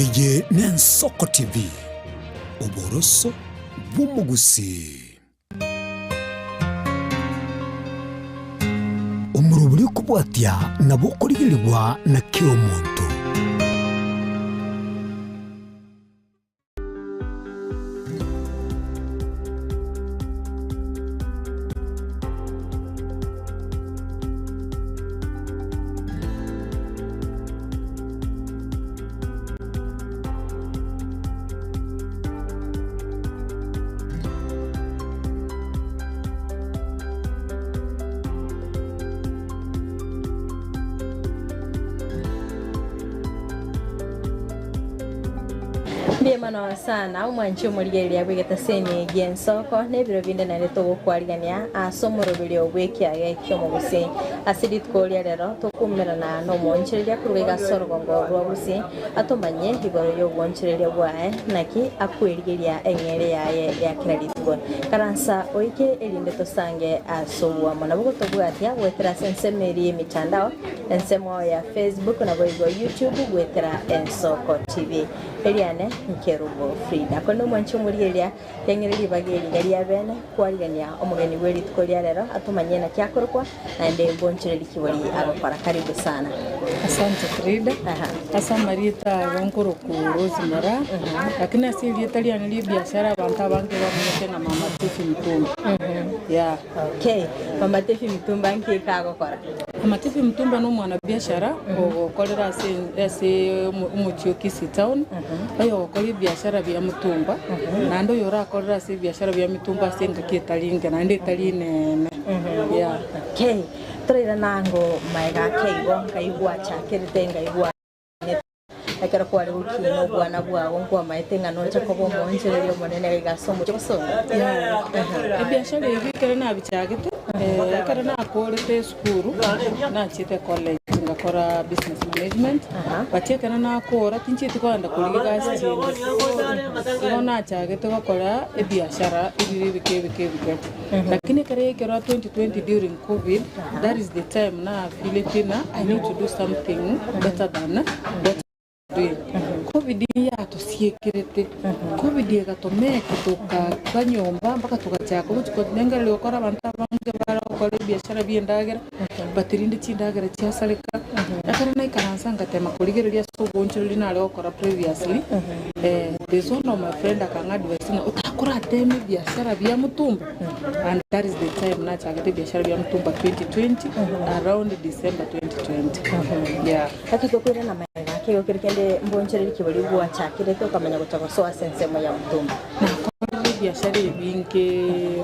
Eye n'Ensoko TV oboroso bw'umugusi omurubuli kubwatya nabo kurigirirwa na kiro muntu. Ndiye mano sana umwanchi omurigeri yabwegeta seni Ensoko nebiro binde nareto gukwarigania asomorobiri obweki age kyomugusi asidi tkolia rero tokumerana no moncheria kurwega sorgongo rwabusi atomanye igoro yo goncheria bwae naki akwerigeria engere yaye ya kreditgo karansa oike elinde tosange asobwa manabugo tobwatia wetera sensemeri mitandao ensemo ya Facebook na boigo YouTube wetera Ensoko TV eliane Nkerubo Frida kono mwancho murigeria yengereri bageri gari abene kwarigania omugeni weri tkolia rero atumanye na kyakorwa na nde mbonchereri kibori agakora karibu sana. Asante Frida. Asa Marita wonkoro ku Rosemara lakini asili Italian li biashara abantu abange bamutena mama Tefi Mtumba. Yeah. Okay. Mama Tefi Mtumba nke kagakora. Mama Tefi Mtumba no mwana biashara okolera ase umuchio Kisi town. Ayo okoli biashara bya Mutumba. Nando yora akolera ase biashara bya Mutumba senga kitalinga nande taline. Yeah. Okay. Trera nango maiga keigo kaigwa chakeritenga igwa akara kwari ukino bwana bwawo ngo maitenga no chakobo moncherero monene gasomo cyoso biashara ibikere nabicyagete kare nakorete skuru nachite college ngakora business management batekana nakora tinchite kwanda kuliga gasitinde no nachagete bakora biashara ibiri bike lakini kare kera 2020 during covid that is the time na Filipina I need to do something better than that COVID ya tosiekerete COVID ya gatomeka toka kanyomba mpaka tukachaka kuko nengale okora abantu abange bara okora biashara byendagera batirinde chindagera cyasaleka akara na ikaransa ngatema kuligereria sobonchero linale okora previously there's one of my friend akanga advice na utakora teme biashara bya Mutumba and that is the time na chagate biashara bya Mutumba 2020 around December 2020 yeah akikokwira na maiga kyo kirikende mbonchereri kibori bwa chakire to kamanya gutagosoa sensemo ya Mutumba na biashara ibinke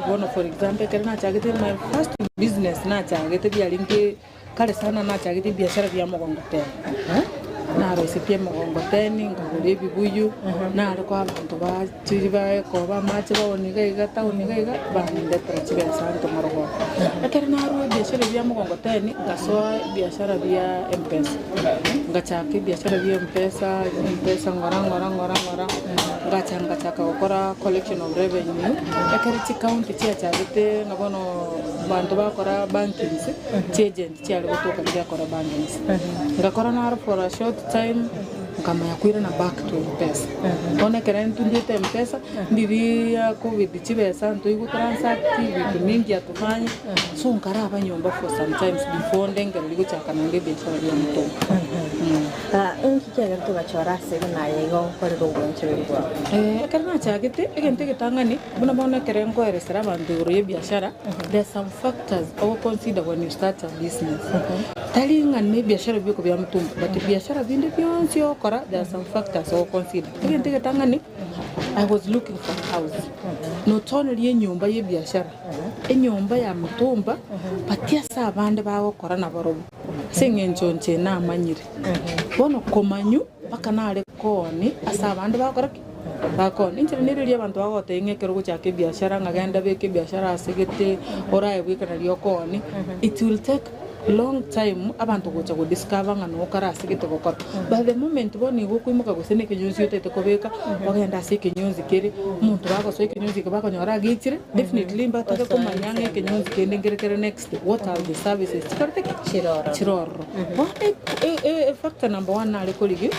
bono for example kana chagate my first business na chagate bya linke kale sana na chagate biashara bya Mugongote na recipe Mugongote ngagure bibuyu na ariko abantu bachiri ko bamache baboniga igata uniga bande prechibe santo morogo akere na ru biashara bya Mugongote ngasoa biashara bya M-Pesa ngachake biashara bya M-Pesa ngora ngachaka gukora collection of revenue akere chi county cyagete ngabono bantu bakora banking agent cyari gutoka cyakora banking ngakora na for a short time kama yakwira na back to M-Pesa one keren tundite M-Pesa ndiri ya covid chibesa nto igutransact vitu mingi atufanye so nkara abanyomba for sometimes before ndengero ligo cyakana nge biashara bya Mutumba unki cyagera tugachora se na yego korero gonchererwa kana cyagete egente gitangani buna keren ko eresera abantu uriye biashara there's some factors or consider when you start a business talinga ne biashara byo bya Mutumba but biashara bindi byonse okora there are some factors or consider egente gitangani I was looking for a house not only nyumba ye biashara enyumba ya Mutumba patia sa abande bawo kora na barobo sengenjonje na amanyire bono komanyu bakanale koni asa abande bakora bakoni interneri abantu bagote ngekero gucyake biashara ngagenda beke biashara asegete oraye bwikana lyokoni it will take long time abantu gocha go discover ngano kara asigete gukora by the moment boni gukwimuka gusene kenyunzi yotete kobeka bagenda asike nyunzi kere umuntu bagosoye kenyunzi bakanyora gitire definitely mbataka kumanyanga kenyunzi kende ngerekere next what are the services chikorte chiroro what factor number 1 na lekoligi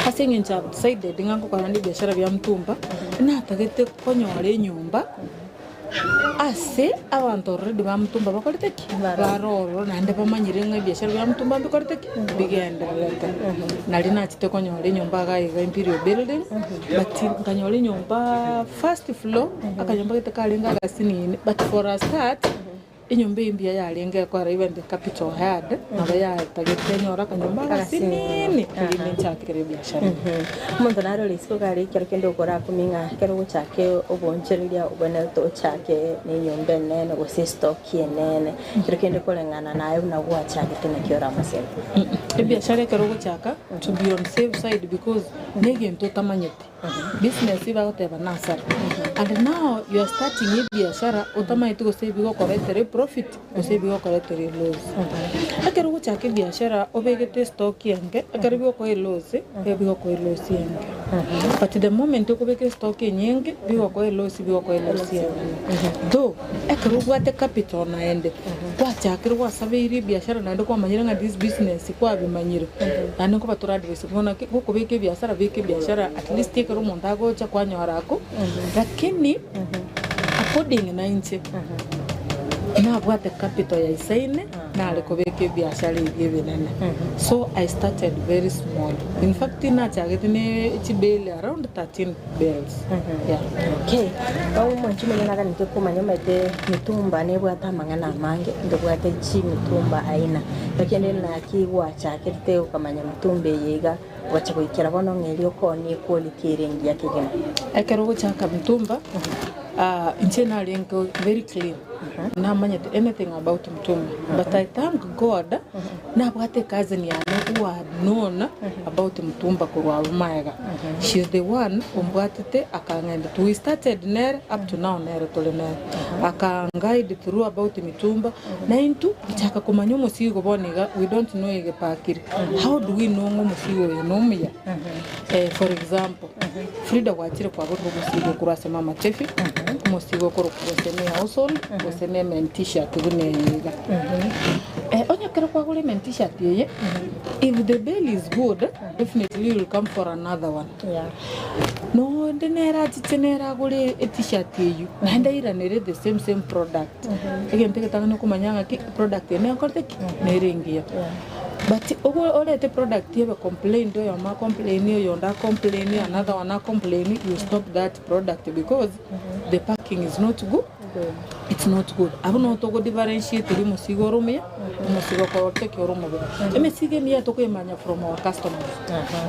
Asing in chap decided ngango karandi biashara vya mtumba na tagete konyore nyumba ase abantu already ba mtumba bakorete ki baroro nande bamanyire ngai biashara vya mtumba bikorete ki bigenda leta nali na chite konyore nyumba ga imperial building but kanyore nyumba first floor akanyumba gete kalenga gasini but for a start inyumba imbia yalenga kwa even the capital head na ya tagete nyora kanyumba gasini ni chakire biashara muntu naro lisiko kali kero gukora kuminga kero guchake obonchereria ubone to chake ni nyumba nene go stock yenene kero kolengana nayo na guachake tena kiora masema biashara kero guchaka to be on safe side because nege mto tamanyete business iba goteba nasara and now you are starting a biashara utamaite go save go correct profit go save go correct loss akero guchake biashara obegete stock yenge akero go loss bigo ko loss yenge but the moment you bege stock yenge bigo ko loss yenge do akero gwate capital na ende kwa chakiro kwa sabiri biashara na ndo kwa manyira nga this business kwa bimanyira ande ko batura advice bona ko bege biashara at least kero mondago cha kwa nyorako lakini according na inche na bwate capital ya isaine na alikobeke biashara igebenene so I started very small. In fact na chagetine chibele around 13 bells. Yeah. Okay. Au mwanchime naga nitekumanya mete mitumba ne bwata mangana mange ndo bwate chi mitumba aina lakini na kiwa chakete ukamanya mitumbe yega wacha kuikira bono ngelio ko ni quality range yake gena akero chaka mitumba internal yango very clean na manya anything about mtumba but I thank God na bwate cousin ya who had known about mtumba kurwa umayaga she's the one umbwatete akangenda we started ner up to now ner tolena akanguide through about mitumba na into chaka kumanyo musigo boniga we don't know ige pakiri how do we know musigo yenomya for example Frida wachire kwa goto musigo kurase mama chefi musigo koro kuseme household kuseme men t-shirt guneiga onya kero kwa gule men t-shirt yeye if the bill is good definitely you will come for another one. Yeah. No denera titenera gule t-shirt yeyu nanda ira nere the same product again take tangano kumanyanga ki product ene akorte nerengia but all the product you complain do your ma complain you nda complain another one complain you stop that product because the packing is not good. It's not good. I don't know to go differentiate the musigo rumia musigo ko take your room emesige mia to kwemanya from our customers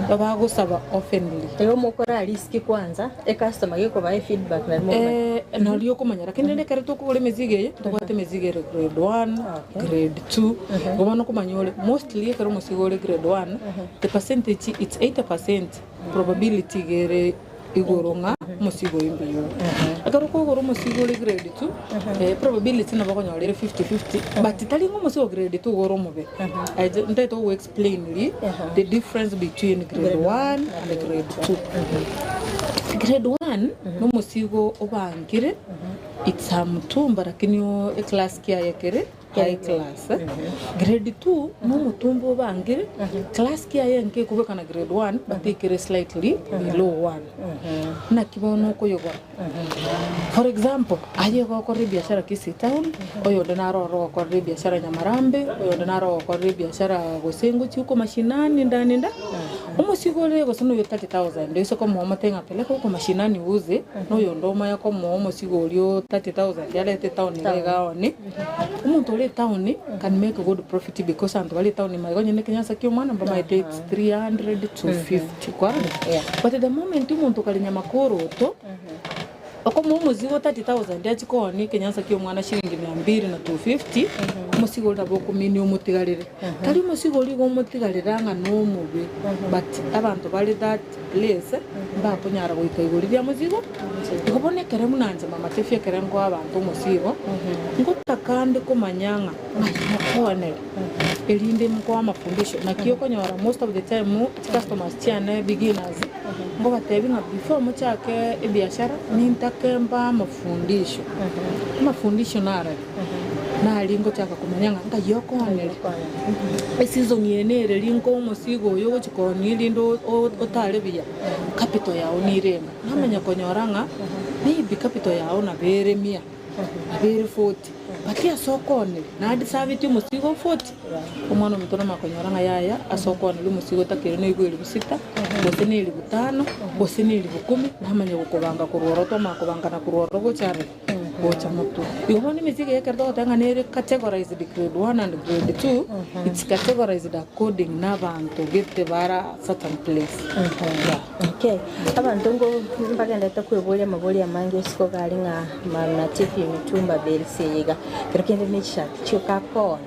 babago saba oftenly eyo mukora risk kwanza customer yeko ba feedback na mo na liyo kumanya lakini ne kare to ko mezige to kwate mezige grade 1 grade 2 gobano kumanyole mostly kare musigo grade 1 the percentage it's 80% probability gere igoronga musigo imbiyo akaro ko goro musigo grade 2 probability na bakonyolere 50-50 but talingo musigo grade 2 goro mobe I don't to explain the difference between grade 1 and grade 2 grade 1 no musigo obangire it's mtumba lakini class kia yakere high class grade 2 no mutumbo bangire class kia yanke kubeka na grade 1 but ikere slightly below 1 na kibono ko yoga for example aye ko ko biashara kisi town oyo donaro ko biashara Nyamarambe oyo donaro ko biashara Gosengo chuko mashinani ndani nda umusigo lego sono yo 30,000 ndio soko mama tenga peleka ko mashinani uze no yo ndoma yako mama sigo lyo 30,000 yale town lega oni umuntu le town can make a good profit because and wale town magonye ne Kenya sakio mwana mbama it takes 300 to 50 kwa but the moment umuntu kalinya makoro to ako muzigo 30,000 yachiko ni Kenya sakio mwana shilingi 200 na 250 musigo ndaboko mini umutigarire tali musigo ligo umutigarira nga no mubi but abantu bali that place bakunyara goikaigurira musigo ikobone kere munanje mama tefia kere ngo abantu musigo ngotakande kumanyanga akone elinde mko mafundisho na kioko nyora most of the time customers chane beginners ngo batebinga before muchake biashara ni ntakemba mafundisho nara na lingo chaka kumanyanga nga yokonele season yenere lingo musigo yo chikoni lindo otalebia capital yao ni rema namanya konyoranga maybe capital yao na bere 100 bere 40 bakia sokoni na hadi saviti musigo 40 umwana mtono makonyoranga yaya asokoni musigo takire no igwe 6 bose ni 5 bose ni 10 namanya gukubanga kurworo to makubanga na kurworo gochare gocha moto yoni musigo yakardo tanga nere categorized grade 1 and grade 2 it's categorized according na bantu gete bara certain place okay abantu ngo mbagenda takwebole maboli amange siko galinga mana tifi mitumba belisiga kerekende ni chat chuka kono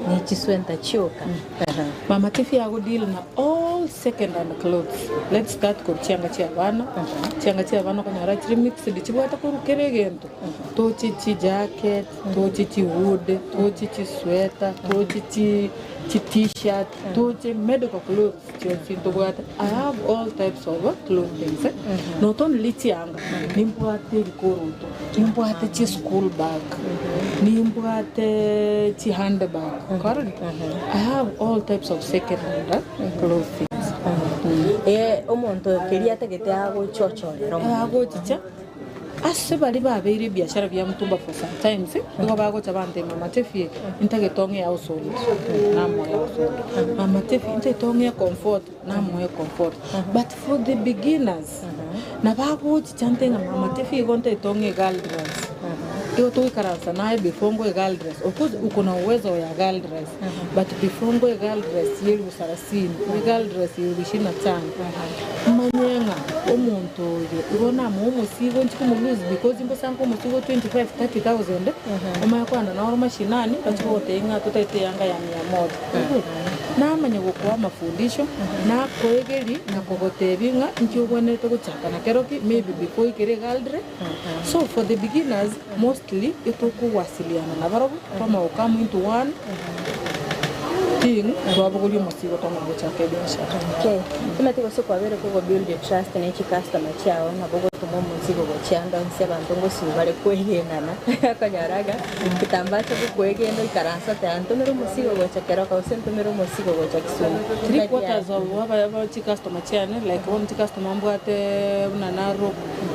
ni chiswenta chuka mama tifi yago deal na all second hand clothes. Let's start with chianga chiavano kanyara mix dichibwata kurukeregento tochichi jacket tochichi hood tochichi sweater tochichi t-shirt tochichi medical clothes chintobwata. I have all types of clothing. Not only chianga nimbwate likoroto nimbwate chi school bag nimbwate chi handbag. Correct? I have all types of second hand clothing. Omonto keria tegete ago chochorero ago chicha ase bali babere biashara bya mutumba for sometimes ngo bago chabante mama tefi integetonge ya usoli namo ya usoli mama tefi integetonge comfort namo ya comfort but for the beginners na bago chichante mama tefi gonte tonge girl dress Yo tu ikaransa naye before ngo girl dress. Of course uko na uwezo ya girl dress. But before ngo girl dress yeli usarasini. Girl dress yeli 25. Manyenga omuntu yo ubona mu musigo nchiko mu lose because imbo sanko musigo 25-30,000. Oma yakwana na oroma shinani kachiko tenga tutete yanga ya 100. Na manya gukwa mafundisho na koegeri na kogotebinga nchubone to guchaka na keroki maybe before ikere girl dress. So for the beginners mostly itoku wasiliana na barobu kama ukamu into one thing babo kuli musigo toma guchaka biashara. Okay. Tumetiko soko abere ko build the trust na each customer chao na bogo tumo musigo gochanda nseba ndongo sibale kwegenana akanyaraga kitambacho kwegendo ikaransa tantumero musigo gochakera ka usentumero musigo gochakisumu 3/4 of waba customer chane like one customer mbwate unanaro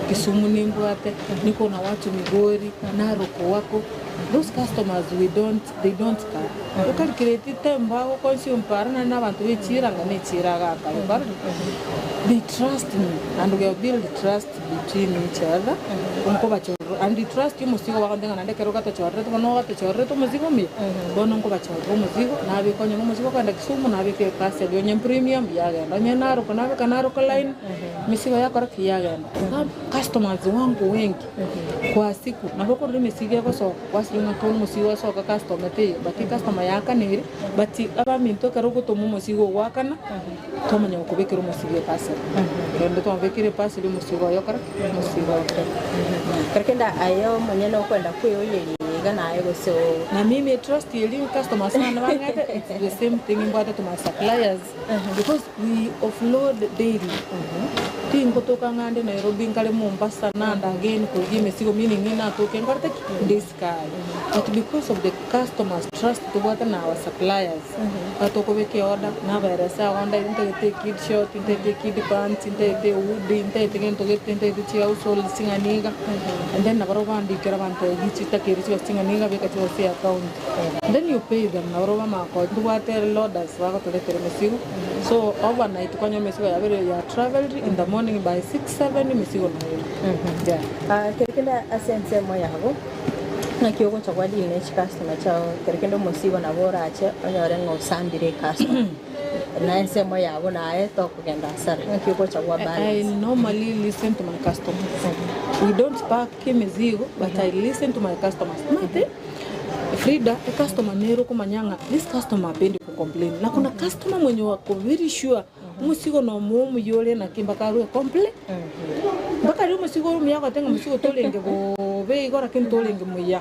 Kisumu ni mbwate niko na watu Migori Naroko wako. Those customers they don't care. Ukalcreate temba ko consume parana na bantu bichiranga nechiraga ka. They trust me and we build trust between each other. Unko bacho and the trust you musigo wakandenga nande keroka to chorre to no to chorre to musigo mi. Bono unko bacho musigo na bi konyo musigo kwanda Kisumu na bi ke parcel yo premium yaga. Nanye Naroko na bi Naroko line misigo yako raki yaga. Customers wangu wengi kwa siku na boko ndo misigo yako so wasinga tono musigo so ka customer te bati customer yaka nere bati aba minto karoko to musigo wakana to manya ko bekero musigo parcel ndo to bekere parcel musigo yako musigo karekenda ayo manyana kwenda kuyo yeli gana ayo so na mimi trust yeli customers sana wangata it's the same thing about to my suppliers because we offload daily tingo toka ngande Nairobi ngale Mombasa nanda again ko gime sigo meaning ina to kengarte this guy but because of the customers trust to what na our suppliers atoko beke order na veresa onda inte kid short inte kid pants inte wood inte ngento get inte chia usol singaniga and then nabaroba ndikira bantu gichita kiricho singaniga beka cho see account then you pay them nabaroba mako tuwate loaders wako tuletere mesigo so overnight kwanyo mesigo ya vile ya traveled in the morning by 6-7 misigo na hiyo. Kerekenda asense moya habo. Na kiyogo chakwa di ne customer chao kerekendo musigo na bora ache onyore ngo sambire customer. Na ense moya habo na ayeto kugenda sara. Na kiyogo chakwa balance. I normally listen to my customers. We don't pack mizigo but I listen to my customers. Mate Frida, a customer nero kumanyanga. This customer apendi ku complain. Na kuna customer mwenye wako very sure musigo no mumu yole na kimba karu complain. Baka leo musigo miyako tenga musigo tolenge bo tobe igora ken tolenge muya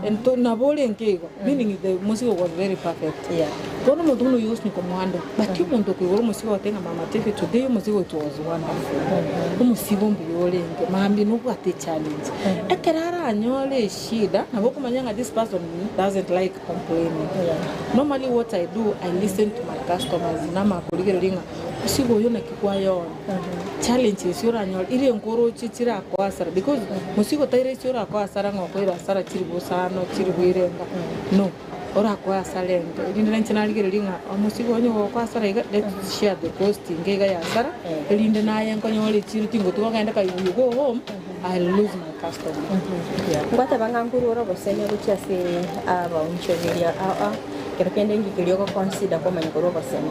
ento na bolenge igo meaning the musigo was very perfect kono muntu no use ni komando but you muntu ko uro musigo tenga mama tefe today musigo it was wonderful musigo mbiolenge mambi no kwate challenge ekerara anyole shida na boko manyanga this person doesn't like complaining normally what I do I listen to my customers na makoligero linga musigo yo na kikwayo challenge isura anyole ile ngoro chichira kwa asara because musigo taire isura kwa asara ngokwira asara chiri busano chiri bwirenga no ora kwa asalenge ilinde nchanaligero linga musigo nyo kwa asara let's share the cost ngega ya asara ilinde naye nkonyole chiri tingo tuwagenda ka you go home I lose my customer ngwata banganguru ora bosenya buchase aba unchomilia kerkende ngikilio ko consider kwa manyoro bosenya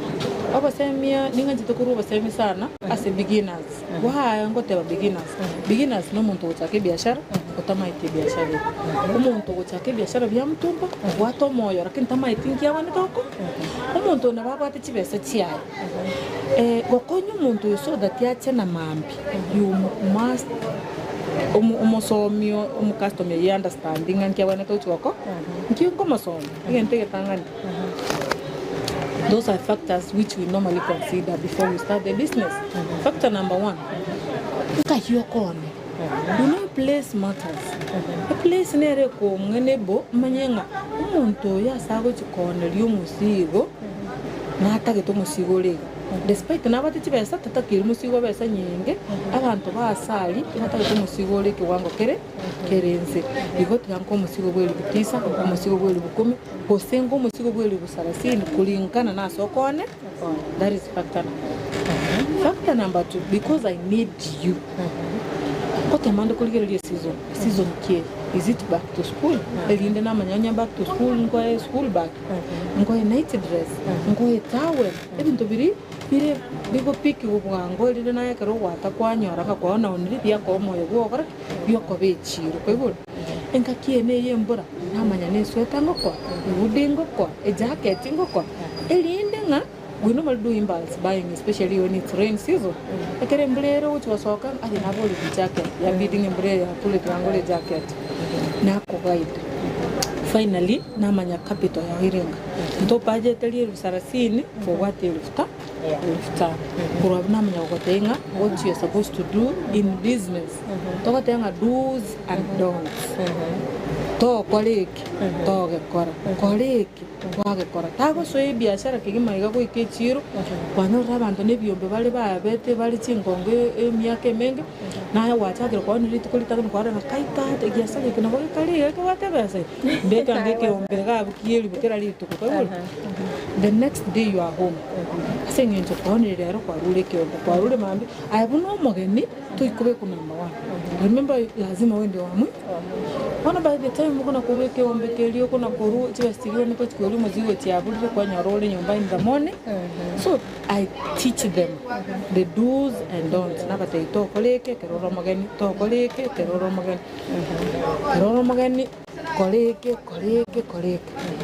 obasemia ninga njitukuru basemi sana as beginners wa ngote ba beginners no muntu uchake biashara utamaite biashara umuntu uchake biashara bya mtumba wato moyo lakini tamaite ngia wane toko umuntu na baba atachibesa chiaye gokonyo umuntu so that yache na mambi you must umosomio customer you understanding ngia wane toko ngia komasomo ngente tangani. Those are factors which we normally consider before we start the business. Factor number 1, do not place matters. A place nere ko ngenebo manyenga umuntu yasago chikone lyo musigo na atageto musigo lega. Despite nabati chibesa tatakiri musigo besa nyinge abantu basali atageto musigo leke wango kerenze igoti yanko musigo bweli bitisa musigo bweli bukumi kosengo musigo bweli busarasini kulingana na sokone. That is factor factor number 2, because I need you. What amanda kuligero season ke is it back to school elinde na manyanya back to school ngoe school bag ngoe night dress ngoe towel ebintu biri bigo piki ubwango elinde na yakero wata kwanyora ka kwaona oniri bya ko moyo gwo byo ko bechiro kwebura enka kiene yembura na manyane sweta ngoko udingo ko e jacket ngoko elinde nga we normally do impulse buying, especially when it's rain season. Ekere mbrero which was soka ali naboli jacket ya bidding mbrero pule triangle jacket na ko guide. Finally namanya capital ya hirenga ndo budget eli sarasini for what elifta kura namanya ukotenga what you are supposed to do in business tokotenga do's and don'ts to koleki toge kora koleki kwage kora tago so biashara kigima igago ikechiro kwanora abantu nebyombe bali babete bali chingonge emyake menge naye wachagiro kwa nili tukulitaka kwara na kaita egiasage kina bali kali ke watebese beka ngeke ombega bukiyeli bukera lituko kwa the next day you are home asenye nto kwa nili ro kwa rule kyombe kwa rule mambi ayibuno mogeni tuikobe ku number 1 remember lazima wende wamwe ona by the time kuna kubeke ombekelio kuna koru chiwastigio niko chikoli muzigo chiabulire kwa nyorole nyumba in the morning so I teach them the do's and don'ts nabate itokoleke keroro magani tokoleke keroro magani koleke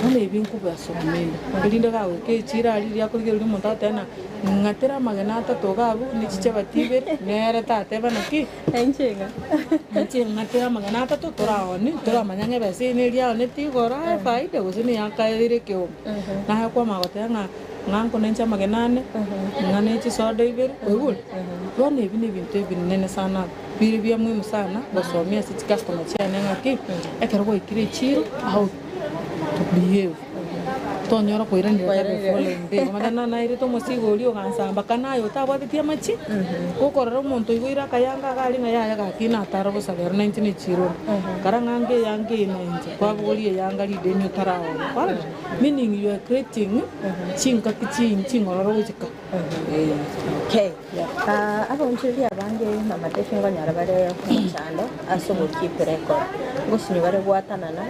none ebinku basomeni elinda gawe ke chira ali yakuligero limonta tena ngatera magana atatu gabu nichiche batibere nere tate banaki enchenga ngatera magana atatu toraoni toramanyanga bese nelia oneti gora faida gusini yakaire kyo na kwa magotanga nganko nencha magenane ngane chi soda ibere kwegul bone ibini bintu binene sana biri bya muhimu sana basomia sisi customer chane ngaki ekerwa ikire chiro how to behave tonyora koiranira tabe folende madana na ire to musigo ulio kansamba kanayo tabwatia machi kokorera umuntu igoira kayanga gali nga yaya gakina ataro busabera 19 chiro karangange yange inenje kwabulie yanga lidenyo tarao meaning you are creating chingororo uchika okay aba unchiri abange mama teshingo nyarabare kuchando asobo keep record goshini bare gwatanana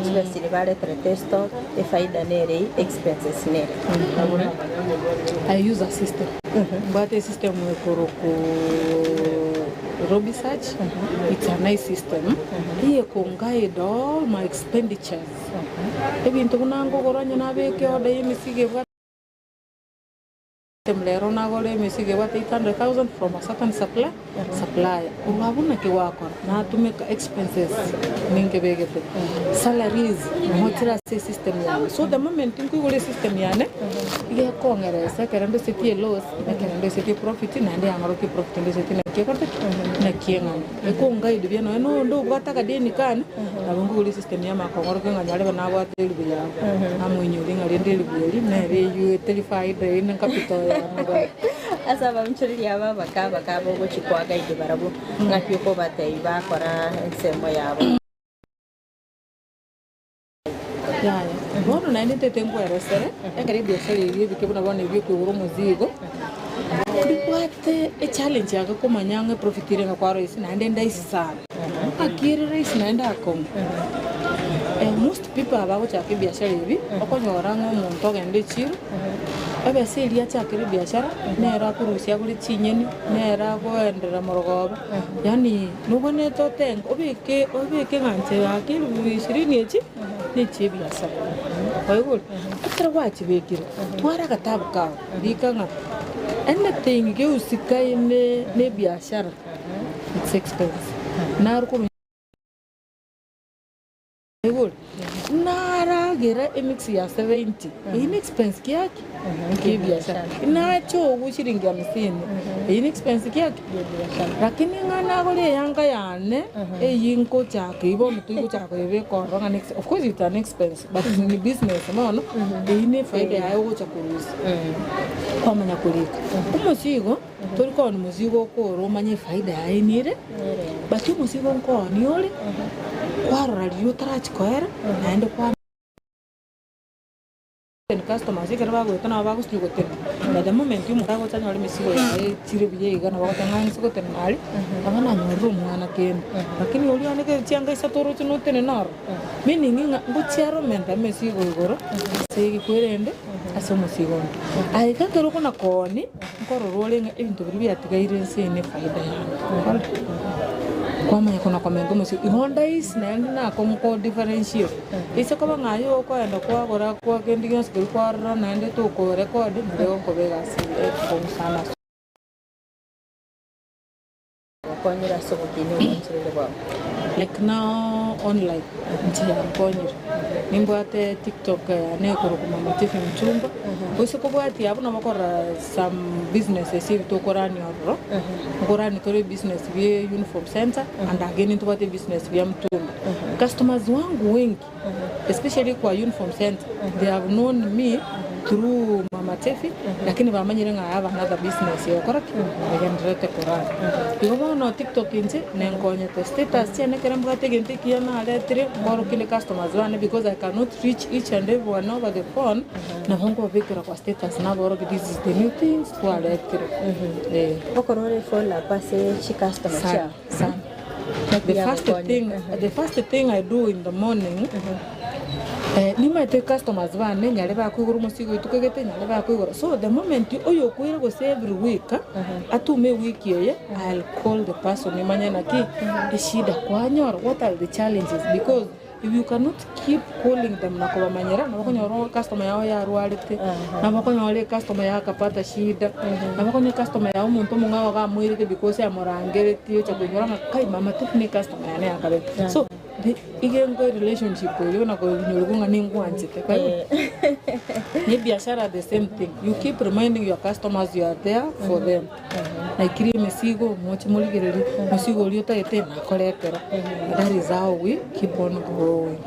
chibasiri bare testo faida nere expenses nere I use a system but a system with Robi Search. It's a nice system. Here can guide all my expenditures. Ebintu kunango goranya nabeke oda yemisige temlero na gole mesige what 800,000 from a certain supplier. Unabuna kiwako na tumeka expenses mingi begete. Salaries motira system yani. So the moment ngule system yani ye kongereza kerende city loss na kerende city profit na ndi amaro ki profit ndi city na kikorte na kienga. Eko ngai dibia no ndo bwataka deni kana na ngule system ya makongoro ke nganyale bana bwateli bya. Amunyu linga lendeli buli na re you 35 in capital. Asa bamchuri yaba bakaba ugo chikwaga ide barabu ngakyo batei bakora ensemo yabo ya bono na ndete tempo eresere ekari biashara iri bikebona bone byo kwigura muzigo kwate e challenge yako kumanyanga profitire ngakwaro isi na ndenda isana akirira isi na ndenda akom most people abago chake biashara ibi okonyora ngo gende chiru ebe seria chake biashara nera kurusia kuri chinyeni nera goendera morogoba yani nubone to tengo obike ngante yake 20 echi ni chi biashara oyugul atra wachi bekira twara katabu ka dikanga anything ge usikai ne biashara it's expensive naruko nara gera mix ya 70 inexpensive kiaki ki biashara nacho gushiringa 50 inexpensive kiaki lakini ngana gole yanga yane yinko chake ibo mtuiko chake ebe koranga next of course it's an expense but in business maana ine faida yayo gocha kurusi kwa manya kulika umuzigo turiko ni muzigo ko romanye faida yayo nire but umuzigo ko ni ole kwa radio trachkoera naende kwa customers ikara bago tana bago stugo ten na the moment you mutago tanya ole misigo ya chire biye igana bago tanga nsigo ten nali abana nyoru mwana ken lakini oli aneke chianga isatoro tuno ten nor meaning nguchiaro menta misigo igoro segi kwerende asomo sigo ai kakero kuna koni nkoro rolenga ibintu biri byatigaire nsene faida ya kwa manya kuna komento musi ihonda is na komko differentiate ise ko bangayo ko enda kwa gora kwa kendiga skill kwa na ende to ko record ndeo ko bega si ko sana ko nyira so ko kini nchire ba like now online nchira ko nyira nimbwate TikTok ne ko ko mama tifi mchumba use ko bwati abuna bakora some businesses if to korani oro korani to business via uniform center and again into what business via mtumba customers wangu wengi especially kwa uniform center they have known me through mama tifi lakini bamanyire nga have another business yo correct again direct korani bigo no TikTok inje nengonye to status chene keramba tegente kiana aletre boro kile customers wane because I cannot reach each and every one over the phone na hongo vekira kwa status na boro this is the new things kwa aletre okorore fola pase chi customer cha the first thing I do in the morning ni mate customers vane nyale ba kwigura musigo itukegete nyale ba kwigura so the moment oyo kwira go every week atume week yeye I'll call the person imanyana ki shida kwa nyoro what are the challenges because if you cannot keep calling them na kwa manyera na bakonyoro customer yao ya rualite na bakonyole customer yao kapata shida na bakonye customer yao muntu mungawa ga mwirite because ya morangere tiyo cha kunyora kai mama tufni customer yane akabe so igen go relationship yo na ko nyolunga ningu anchite kwa ni biashara the same thing you keep reminding your customers you are there for them na ikiri mesigo mochi muligereri mesigo liota ete na kolekera that is how we keep on growing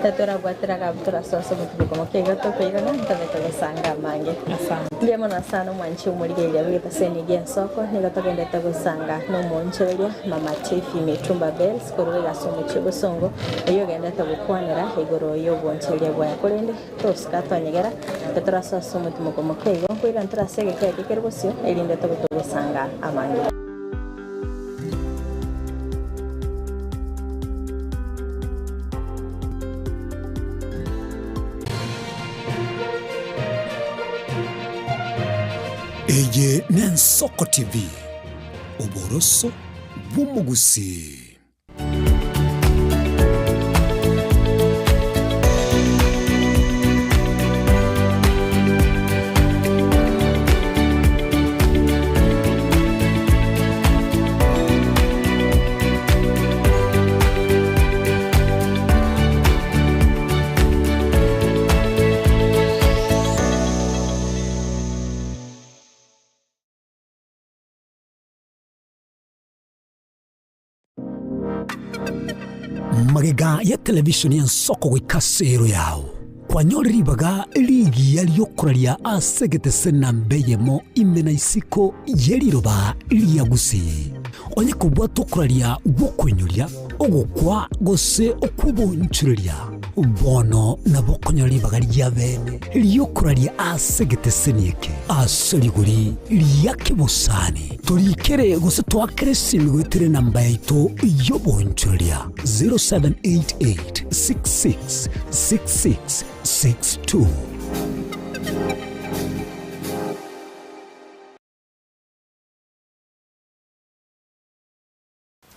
tatora bwatira kabtura soso mutuko mokega to pega na tabeta sanga mange asante ndiye mona sana mwanchi muligereri abita seni gen soko ni gatagenda tagusanga no moncheria mama chief mitumba bells korega somo chibosongo iyo genda tagukwanira igoro yo boncheria bwa yakolende toska tonyegera tatora soso mutuko mokega kwira ntrasege keke kerbosio elinde tagusanga amangi Eye Nensoko TV Oboroso Bumugusi. magega ya televishoni ya nsoko gwikasero yao kwanyoriribaga ligi yaliokuraria asegete sena mbeyemo imena isiko yeliroba liagusi onye kubwa tokuraria gukwenyuria ogukwa gose okubonchuria bono na bokonyoribaga lya bene liokuraria asegete senieke asoliguri lyakibusani tulikere gose twakere simigwitire namba yaito yobonchuria 0788666662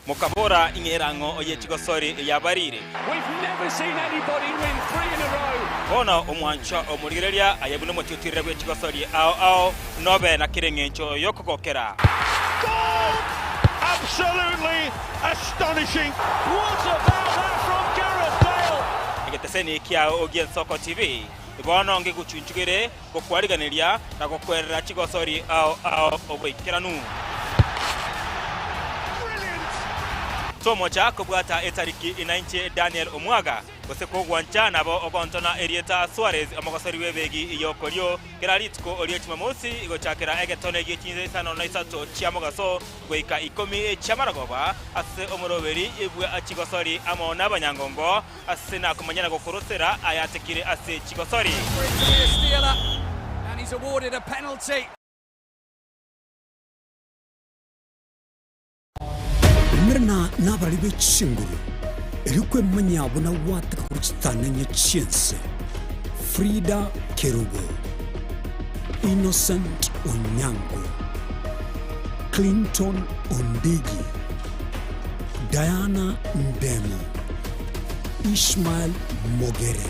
Mukabora ingerango oyechigosori yabarire. We've never seen anybody win 3 in a row. Bona omwancha omurigereria ayabune motiutirire gwechigosori ao nobe na kirengencho yokokokera. Goal! Absolutely astonishing. What about that from Gareth Bale? Igeteseni kia Ogien Soko TV. Bona onge guchunchugere gokwariganiria na gokwerera chigosori ao obwekeranu. Somo cha kubwata etariki inainche Daniel Omwaga goseko gwancha nabo ogontona Erieta Suarez amagosari webegi iyokorio keraritko oliechima mosi igochakera egetone gikinze sana na isato chiamogaso goika 10 chamaragoba ase omoroberi ebwe achigosori amo nabanyangombo ase na kumanyana gokorosera ayatekire ase chigosori and he's awarded a penalty. Mirna nabalibe chinguru erikwe manyabo na wataka kuchitana nyechiense Frida Kerubo, Innocent Onyango, Clinton Ondigi, Diana Ndemo, Ishmael Mogere,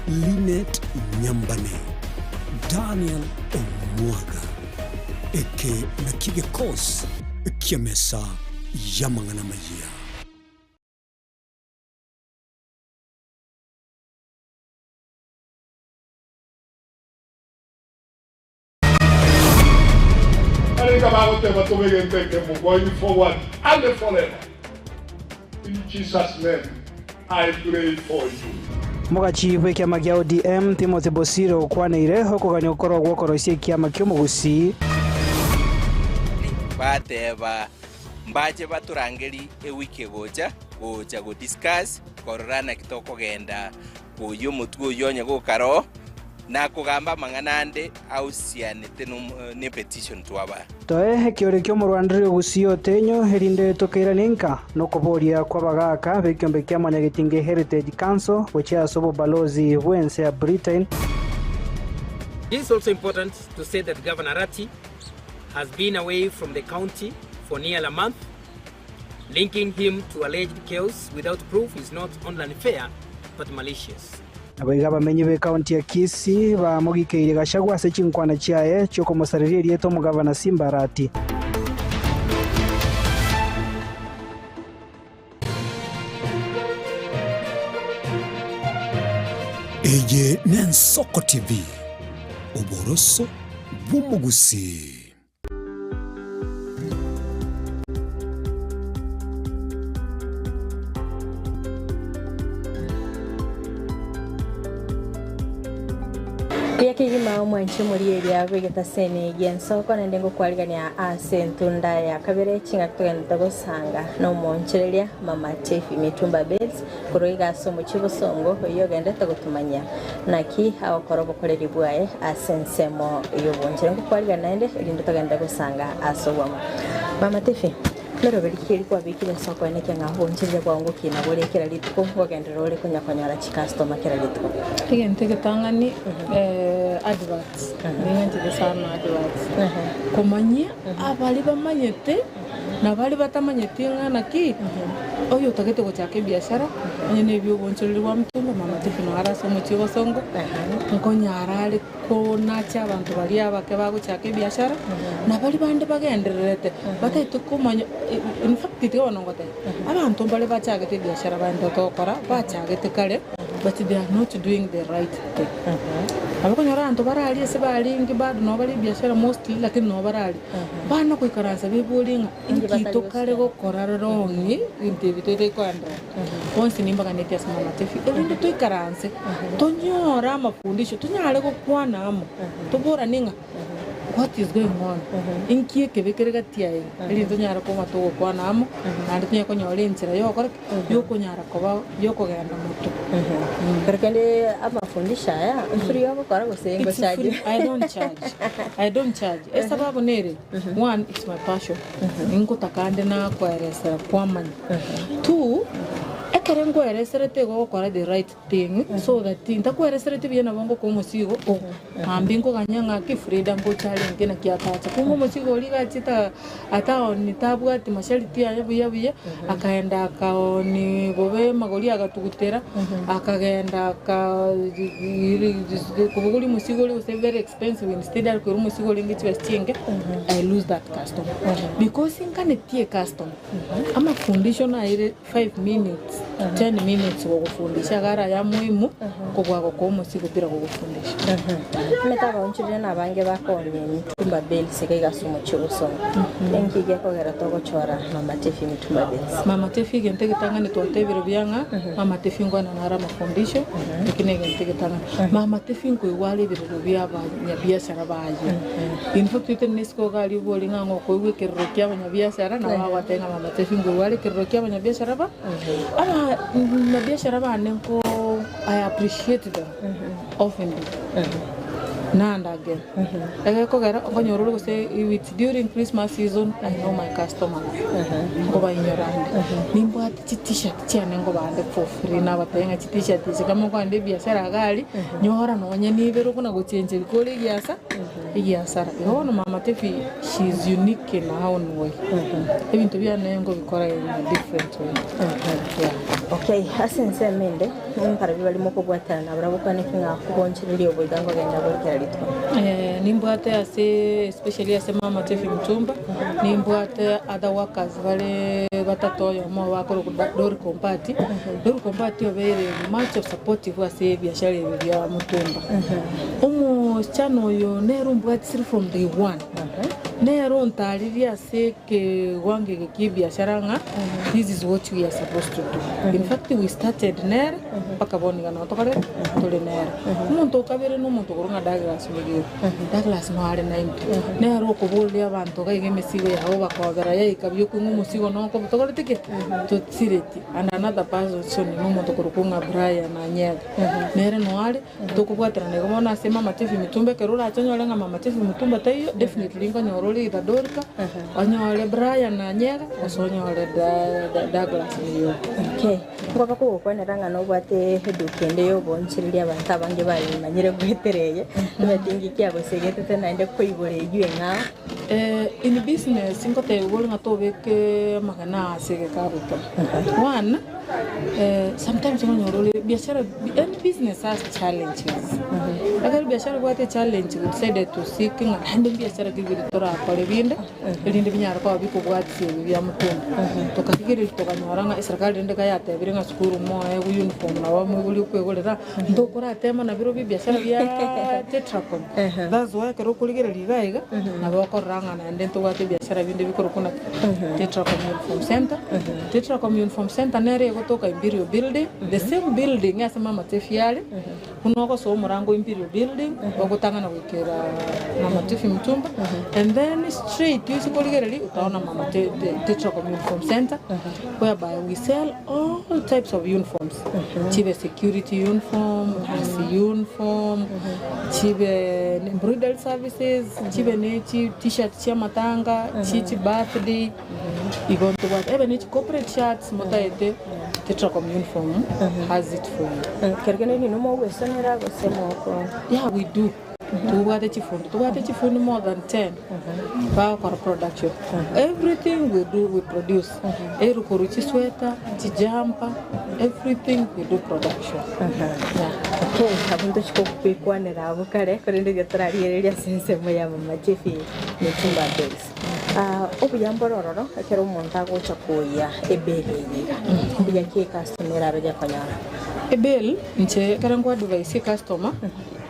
Linet Nyambane, Daniel Omwaga, eke nakige kos kiamesa yamangana maya. Going forward and forever. In Jesus' name, I pray for you. Mugachiwe kiama kia ODM Timothy Bosiro kwaneire hokogania ukoro gwokoroisie kiama kio mugusi bateba mbaje baturangeri ewiki goja go discuss korana kitoko genda uyu mutgu yonye go karo na kugamba manganande ausianete ne petition twaba toe kiore kyo murwandire gusio tenyo herinde tokeira ninka no koboria kwa bagaka bekyombe kya manyagitinge Heritage Council which is obo balozi wense ya Britain. It is also important to say that Governor Ratti has been away from the county for nearly a month. Linking him to alleged chaos without proof is not only unfair but malicious. Abaiga bamenye be county ya Kisii ba mugikeire gashagwa se chinkwana chiaye choko musariri rieto mugavana Simba Ratti. Eye Nensoko TV Oboroso Bumugusi. Yakigima omwanchi muri eria bwegeta sene gensoko na ndengo kwaligania asentunda ya kabere chinga kutogenda gosanga no monchereria mama Tefi Mitumba Beds kuroiga somo chibosongo yogenda tagutumanya naki awakorobo koleri bwaye asensemo yobonjere ngo kwaligana ende irindo togenda gosanga asobwamo mama Tefi lero belikiri kwa bikire soko ene kyanga honchire kwa ngo kina bole kira litko gogendera ole kunya konyara chi customer kira litko tigente ketangani adverts ninga sana adverts komanya abali bamanyete na bali batamanyete ngana ki oyo tagete gochake biashara nyene byo bonchiriri wa mtumba mama Tefi no ara somo chigo songo nkonyara ari ko nacha abantu bali abake bagochake biashara na bali bande bagendererete bataito komanya in fact tityo nongote abantu bali bachagete biashara bando tokora bachagete kale but they are not doing the right thing. Abakonyora antu barali ese balingi bado no bali biashara mostly lakini no barali bana kuikaranza bibulinga inkito kale gukora rongi intebitete kwandra once nimba kaneti asema matefi ebintu tuikaranze tonyora amafundisho tunyale gukwana amo tubura ninga what is going on inkie kebekerega tiaye ebintu nyara ko matugo kwana amo kandi tunya konyora inzira yokora yokonyara koba yokogenda mutu Perkende amafundisha ya free yako kora gusengo charge. I don't charge sababu nere one, it's my passion ingo takande na kwaeresa kwamani two, ekerengo ereserete go kora the right thing so that ntakwereserete byena bongo ko musigo ambingo ganyanga ki freedom go challenge na kiatacha kungo musigo liga chita ata ni tabwa ati mashariti ya buya akaenda akaoni bobe magoli agatugutera akagenda ka kubuguli musigo li was very expensive instead al ko musigo lingi chwestinge I lose that customer because inkane tie customer ama foundation aire 5 minutes 10 minutes wo kufundisha gara ya muhimu kugwako ko musigo bira ko kufundisha Meta baunchire na bange bakonye mitumba bells kaiga sumo chuso enkige ko gara to gochora mama tefi mitumba bells mama tefi gente gitanga ni tonte biro byanga mama tefi ngwana na rama foundation ikine gente gitanga mama tefi ngo iwale biro byaba nya biashara baje in fact itenesko gali bolinga ngo ko wikero kya nya biashara na wawa tenga mama tefi ngo iwale kero kya nya biashara ba ama na biashara ba nenko I appreciate them often and again ko gara ngonyoro say with during Christmas season I know my customer ko ba inyorande nimbo ati t-shirt cyane ngo bande for free na batenga t-shirt kama kwa nde biashara gali nyora nonye nibero kuna gucenje bikore gyasa igyasara ngono mama tefi she is unique in her own way ebintu byane ngo bikora in a different way okay asense mende mpara bibali moko bwatana na burabukane kinga kubonchirili obugango genda bwekera litwa nimbwate ase especially ase mama tefi mtumba nimbwate other workers vale batatoyo mo bakoro dor kompati obere much of supportive ase biashara ya mutumba chano yo nero mbwate from day one nero ntaliri ase ke wange ke biashara nga this is what we are supposed to do in fact we started nere pakaboni kana tokare tole nere umuntu kabere no muntu kurunga Douglas no are 90 nero ko bolya abantu gaige mesigo yaho bakogera yaikabyo kungu musigo no ko tokare tike to tsireti and another person no muntu kurukunga Brian na nyega nere no are tokubwatira nego mona ase mama tefi mitumba kerura achonyole nga mama tefi mitumba tayo definitely ngonyoro ida dorka anyole Brian na nyega osonyole Douglas yo okay ngoba ko kwanera no bwate hedukende yo bonchirilia abantu abange bali manyire gwetereye batingi kyabo segete naende koibore yuenga in business ngote wolinga tobeke magana sege kabuto one sometimes ngonyoro biashara and business has challenges agar biashara bwate challenge we decided to seek and biashara gibitora akore binda elinde binyara kwa biko bwate bya mutumba tokakigere tokanyaranga serikali ndeka yate birenga skuru mo uniform na wa muguli kwegorera ndokora tema na biro biashara bya Tetracom that's why kero kuligere ligaiga na bakoranga na ndento bwate biashara binde bikoro kuna Tetracom Uniform Center nere gotoka Imperial Building the same building as mama tefi yale kunoko so murango Imperial Building bagotanga na wikera mama tefi mtumba and then straight usikuligereli utaona mama Tetracom Uniform Center whereby we sell all types of uniforms chive security uniform uniform chive embroidery services chive nechi t-shirt chia matanga chichi birthday igonto what even each corporate shirts motaete Tetracom Uniform has it for you. Kergene ni no we sonera go semoko. Yeah, we do. Tuwate chifundi more than 10 for production. Everything we do, we produce. Eru koruchi sweater, chijampa, everything we do production. Okay, abunto chikokupe kwanera abukare korende gatrariyeria sense moya mama tefi mitumba bells. Obuyambororo akero montago chakoya ebereyiga. Obuyake customer abeja kanyara. Ebel nche karangwa device customer.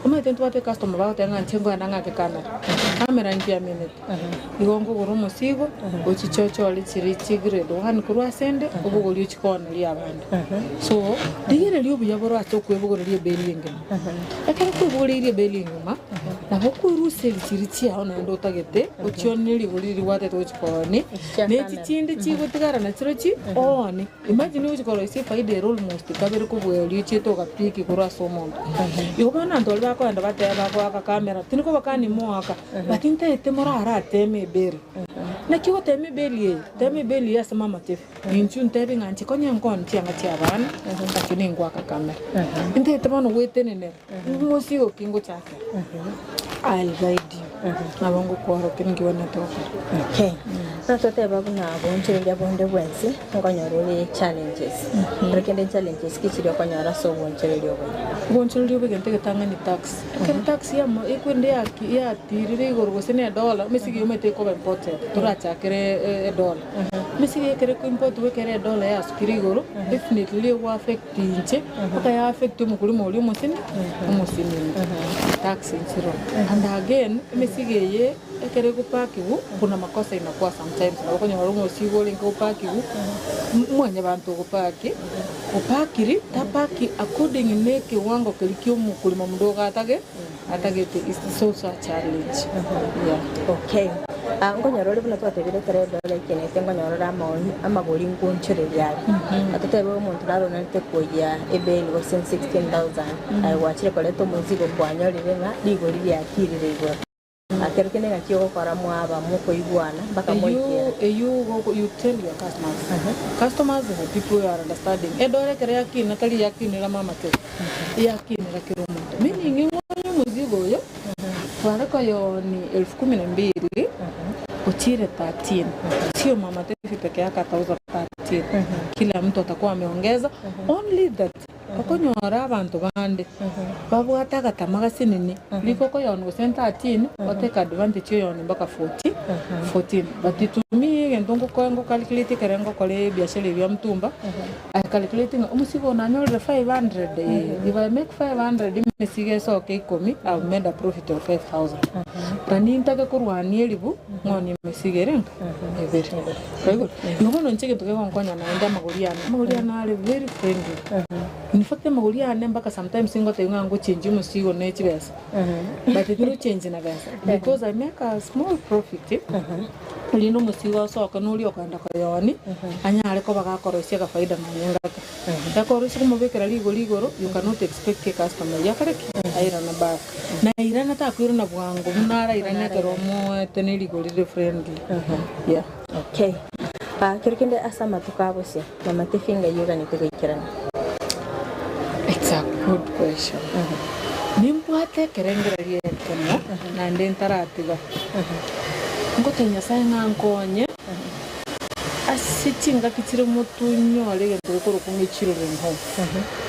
Uma tentu ate customer ba tenga nchengo ananga ke kamera ngia minute igongo goromo sigo ochichocho ali chiri chigre do han kurwa sende obugo li chikona li abandi so digere li obuya boro atokwe bugo li belinge akara ku bugo li belinge ma na boku ruse li chiri chi aona ndo tagete ochione li boli li wate to chikone ne chichinde chigo tigara na chirochi oni imagine uchikoro isi faide roll most kabere ku bugo li chito kapiki kurwa somo yobana ndo ko anda bateba ko aka kamera tiniko bakani moaka batinte temora ara teme beri na kiwo teme beli ya sama matef inchun tebi nganchi konya nkon tianga tiabana takini ngwa aka kamera inte temano wetene ne musi okingo chake I'll guide you nabongo kwaro kingi wana toka okay na toteba kuna bonche ya bonde bwensi ngonyoro challenges rekende challenges kichiro konyara so bonche lyo gente que tanga ni tax tax ya mo ikwende ya tirire igoro sene dollar mesigi umete ko importer turacha kere dollar mesigi kere ko import we kere dollar ya skiri igoro definitely wa affect inche aka ya affect mu kuri mo musini tax insiro and again mesigi ye kere ko pakiwu kuna makosa inakuwa sometimes na kwenye warumo sigo linko pakiwu mwenye bantu ko paki upakiri tapaki according ne kiwango kilikio mukulima mdogo atagete is also a challenge yeah okay ngonyoro le buna twatebire kare dola ikenete ngonyoro amagori nkunchire byari atotebe umuntu narona tekoya ebeli go 16,000 aiwachire koleto muzigo kwanyorire nga ligori byakirire igoro akerkene ngakio kwa mwaba muko igwana mpaka moikera you tell your customers the people who are understanding edore kare yakina kali yakini la mama te yakini la kiromo meaning ngoni muzigo yo kwa ko yo ni 12,000 uchire 13 sio mama te peke yake atauza 13 kila mtu atakuwa ameongeza only that kokonyora abantu bande babwataga tamaga sinini likoko yonu senta 13 oteka advantage yonu mpaka 14 batitumie ngendongo ko calculate kerengo kole biashara ya mtumba I calculating umusigo na nyore 500 if I make 500 mesige so okay komi I've made a profit of 5,000 tani ntaka kurwani elibu ngoni mesige renga evere kayo ngono ncheke toke konkonya na enda magoriana are very friendly in fact magoriana mpaka sometimes singo tenga ngo change musigo ne chibesa but it will change na besa because I make a small profit lino musigo so kanuli okanda kayoni anyale ko bagakorosia ka faida na nyangaka yakorosia ko mubekera ligoro you cannot expect a customer yakareki aira na back na irana ta kwiro na bwango munara irana keromo tene ligorire friendly yeah okay kirikende asama tukabose mama tefinga yoga ni kuikirana. It's a good question. Nimpwate kerengererie temo na ndentaratiga ngotenya sainga nkonye asichinga kichire mutunyo alegende ko rukunge chiro renho.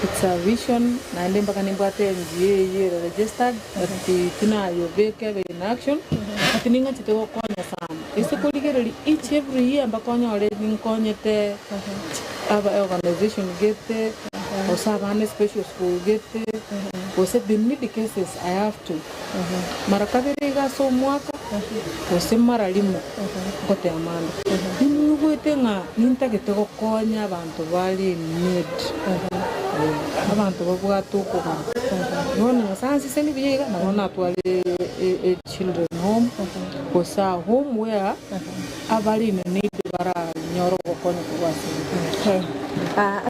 It's a vision na ndembaka nimpwate NGA registered ati tunayo beke in action ati ninga chitego konya sana ese kuligereri each every year mbakonya ole ninkonyete aba organization gete osabane special school gete ose the need cases I have to marakabiriga so mwaka ose maralimo kote amanda nimugwetenga nintagete gokonya abantu bali need abantu babwatuko none sansi seni biga nabona twale children home kosa home where abali need bara nyoro gokonya kwasi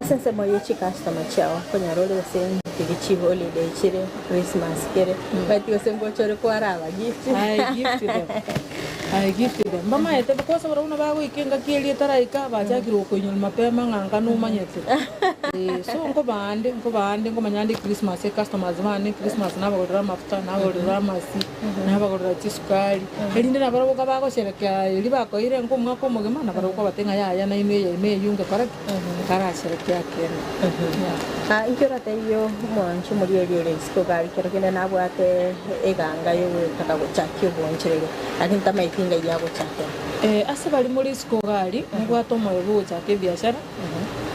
asense moyo customer chao konya role sen tigichi holiday chire Christmas kere but yo sengo chore kwaraba gift I give them mama ete because baruna bago ikenga kieli taraika bacha kiro konyol mapema nganga no manyete so ngo bande ngo manyandi Christmas customers bane Christmas na bagodra mafuta na bagodra masi na bagodra chisukari elinde na baro bago sherekea eli bako ire ngo mwako mogema na baro ko batenga ya na ine yunge paraki kara sherekea kene inkora tayo mwanchu muri eli sko gari kero kene na bwate eganga yo takagochakyo bonchirege akinta maitinga yabo chake ase bali muri sko gari ngwato moyo chake biashara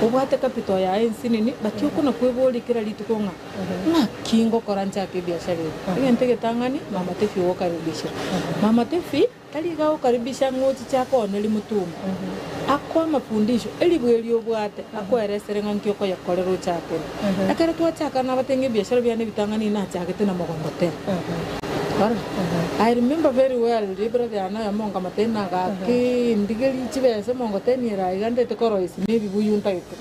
ubwate capital ya ensinini batyo kuna kweboli kira litukonga na kingo koranja ke biashara igente getangani mama Tefi wokaribisha mama Tefi kaliga ukaribisha ngoti chako neli mutuma akwa mafundisho elibweli obwate akweresere ngankyo ko yakorero chako akere twachaka na batenge biashara byane bitangani na chakete na mogongote. I remember very well libra de ana monga matena ga ki ndigeli chibese mongo tenira igande te korois maybe buyunta iko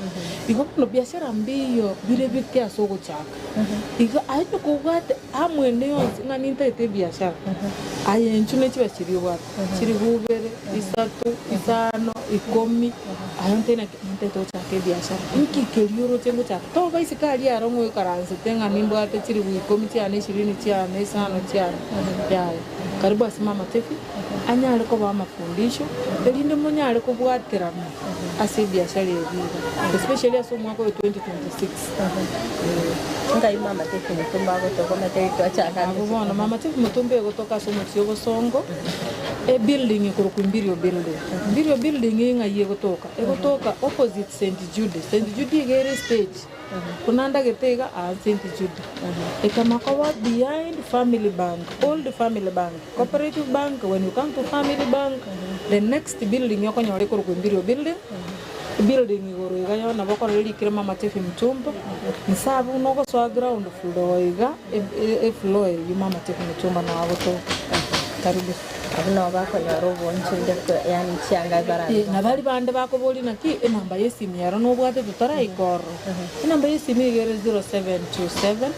iko no biashara mbio bile bike asogo chaka iko aito ko gwate amwene yonse ngani ntete biashara ayenchu ne chibashiri wa chiri bubere isatu isano ikomi ayonte na ntete chaka biashara inki kelioro chengo chaka to baisikali arongo karanze tenga nimbo ate chiri ikomi chiane 20 chiane isano chiane ya karibu asimama Tefi anyale ko ba mafundisho elinde munyale ko bwatirana ase biashara yebiga especially aso mwaka wa 2026 ngai mama Tefi mutumba go to koma te twachaka ngubona mama Tefi mutumbe go toka so mutyo songo e building ko kumbirio building ngai go toka opposite St Jude gere stage kunanda getega St Jude ekamakawa behind Family Bank, old Family Bank, Cooperative Bank. When you come to Family Bank, the next building yoko nyore ko kumbirio building igoro igayo na bako reli kirema Tefi mtumba nsabu no go so ground floor iga e floor yu mama Tefi mtumba na agoto karibu abuna bako yarobo nchinde yani chianga bara na bali bande bako boli na ki namba yesimu yaro no bwate tutara ikoro namba yesimu igere 0727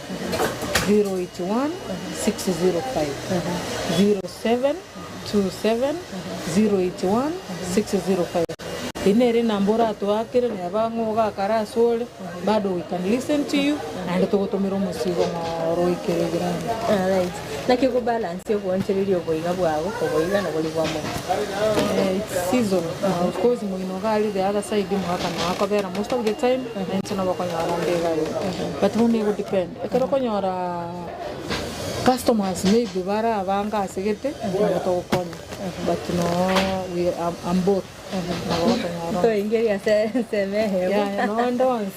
081 605 0727 081 605 inere nambora tuakire ne abango ga karasole bado we can listen to you and to gotomero musigo ngoro ikere grande right nake go balance yo boncherilio boiga bwabo ko boiga na boli bwamo it's season of course mo inogali the other side mwaka na akobera most of the time nensona bakonyara mbega but only would depend ekero konyora customers maybe bara abanga asigete to konya but no we am both to ingeri semehe no ndons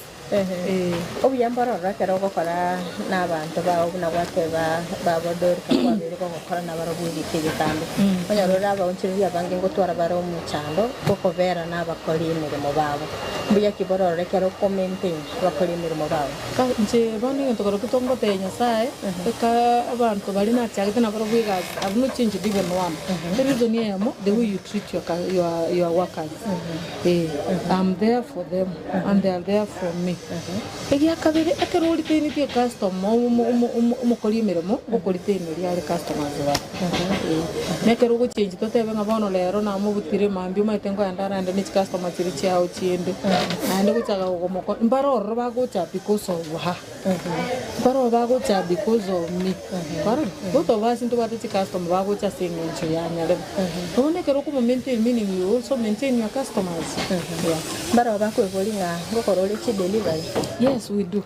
obiyambara rakero gukora n'abantu bawo nabate babodor kababiri ko gukora n'abaraburi kigitambe banyarora abawonchiri abange ngotwara baro mu cyando ko vera n'abakora imirimo babo mbuya kiboro rekero commenting bakora imirimo babo ka nje bani ntokoro kutongo tenya sae ka abantu bali na cyagete n'abaraburi guys I've not changed even one the reason yemo the way you treat your workers I'm there for them and they are there for me egia kabere akeroli teni tie customer umukoli miremo ukoli teni ali customers ba nekero go change to tebe ngabono lero na mubutire mambi maitengo yandara ande ni customer chiri chiao chiende ande kuchaga gomoko mbaro ba go cha because of ha mbaro ba go cha because of me karo goto basi ndo bati customer ba go cha singencho yanyale to nekero ku maintain meaning you also maintain your customers mbaro ba ko bolinga gokorole chi delivery. Yes, we do.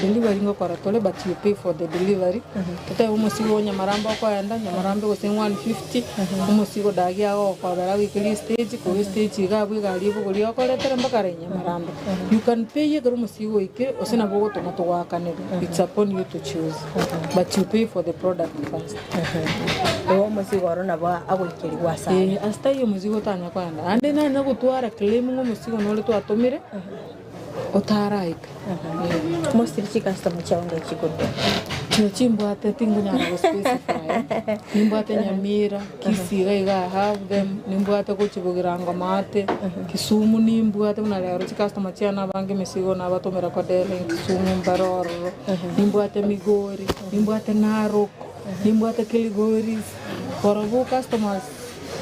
Delivery ngokora tole, but you pay for the delivery. Tote umusigo nyamaramba kwa yanda, nyamaramba go sing 150. Umusigo dagia go kwa bara weekly stage, ko stage ga bwi ga libo go liyo kole tere mbakare nyamaramba. You can pay ye go umusigo ike, osina bogo tomato wa kanebe. It's upon you to choose. But you pay for the product first. Umusigo rona ba abo ikiri wasa. Asta yo umusigo tanya kwa yanda. Ande na na gutwara claim umusigo nole to atomire. Otaraika. Mostly customer changa chikodo. Chimbo ate tingu nyara specify. Nimbo ate nyamira, kisiga iga have them, nimbo ate kuchibugirango mate, Kisumu nimbo ate unalero customer chiana bange mesigo na batomera kodele Kisumu Mbaroro, nimbo ate Migori, nimbo ate Narok, nimbo ate Kilgoris. For our customers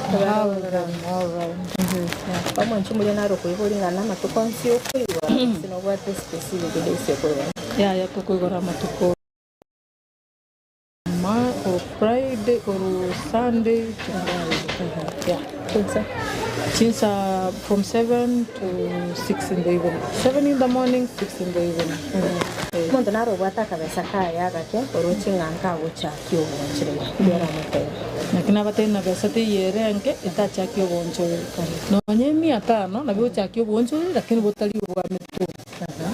all right. Kama nchumule Narok ivo lingana matukonsi okuiwa. Sino wate specific desi okuiwa. Ya tukuigora matuko. Or Friday Friday or Sunday to Friday. Yeah. Chinsa from 7 to 6 in the evening. 7 in the morning, 6 in the evening. Mondo naro bwata kabesa kaya gake orochi nganka gocha kyo bonchire yera mate. Nakina batena besa te yere anke itacha kyo bonchire. No nyemi atano na byocha kyo bonchire lakini botali bwa metu.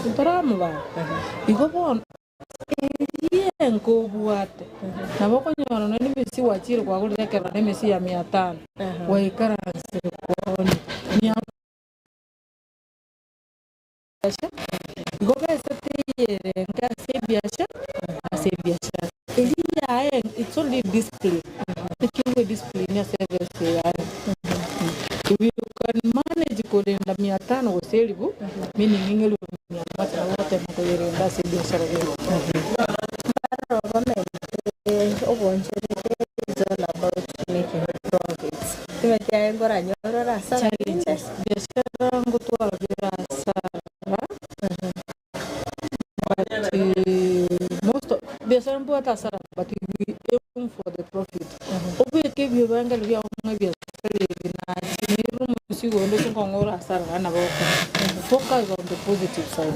Ntarama ba. Igo bon yenko buate. Na boko nyono no nimesi wachire kwa gure kera nimesi ya 500. Wa ikaranse kwa ni Go best it's only display. The display in service. You can manage calling the Miatan or Selibu, meaning English, much water and that's a is all about making profits. Challenges. Most of the some but we aim for the profit. We give you bangal we are maybe focus on the positive side.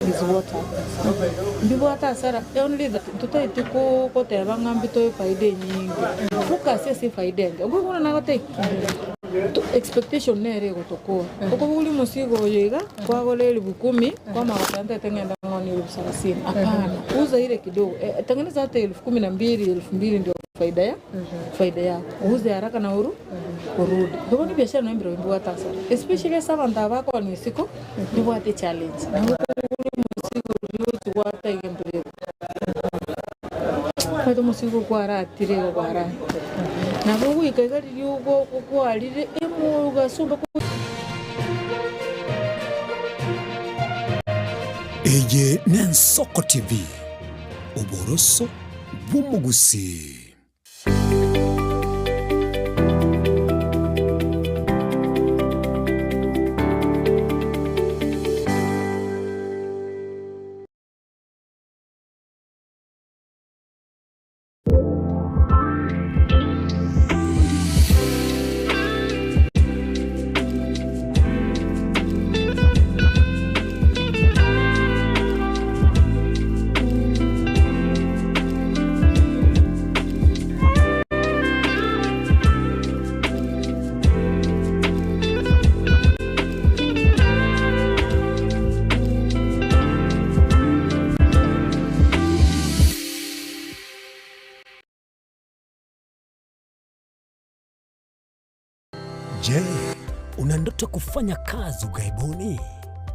Is what happens. The water Sarah only that to take to go whatever ambito faide nyingi. Focus yes faide. Ogo wana na take expectation nere gotoko. Ogo buli musigo yega kwa gole 10,000 kwa maana tengenda ngoni 30,000. Hapana. Uza ile kidogo. Tengeneza hata 12,000 ndio faida yako. Uze haraka na urudi. Kwa ni biashara na mbiro water Sarah. Especially sasa ndaba kwa ni siko ni wate challenge. Water igembere kwato musigo kwara tirego kwara na bugu ikagari yugo kwalire emuga sumba Eje Nensoko TV Oboroso bumugusi. Je, una ndoto kufanya kazi ughaibuni?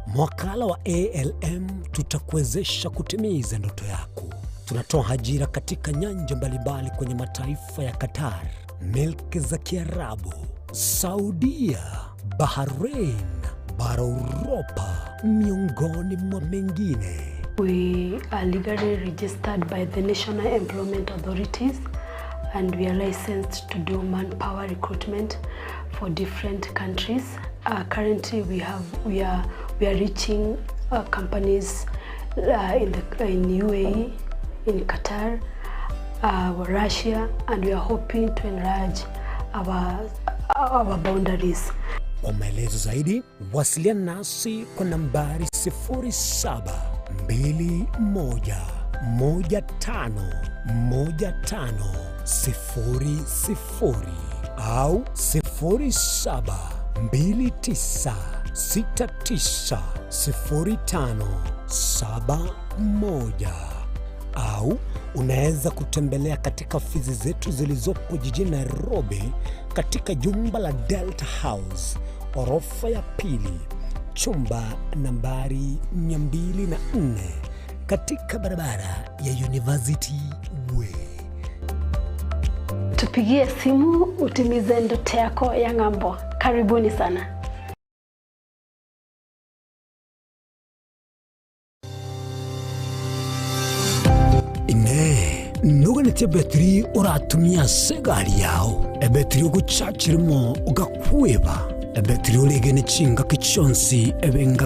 Mwakala wa ALM tutakuwezesha kutimiza ndoto yako. Tunatoa ajira katika nyanja mbalimbali kwenye mataifa ya Qatar, Milki za Kiarabu, Saudia, Bahrain, bara Europa, miongoni mwa mengine. We are legally registered by the National Employment Authorities and we are licensed to do manpower recruitment for different countries. Currently, we are reaching companies in UAE, in Qatar, Russia, and we are hoping to enlarge our boundaries. Kwa maelezo zaidi, wasiliana nasi kwa nambari 0721151500 au 0729690571 au unaweza kutembelea katika ofisi zetu zilizopo jijini Nairobi katika jumba la Delta House, orofa ya pili, chumba nambari 204 katika barabara ya University Way. Tupigie simu utimize ndoto yako ya ng'ambo. Karibuni sana. Nuganetie betri uratumia segari yao. Ebetri uguchachirimo ugakweba. Ebetri ulegene chinga kichonsi ebenga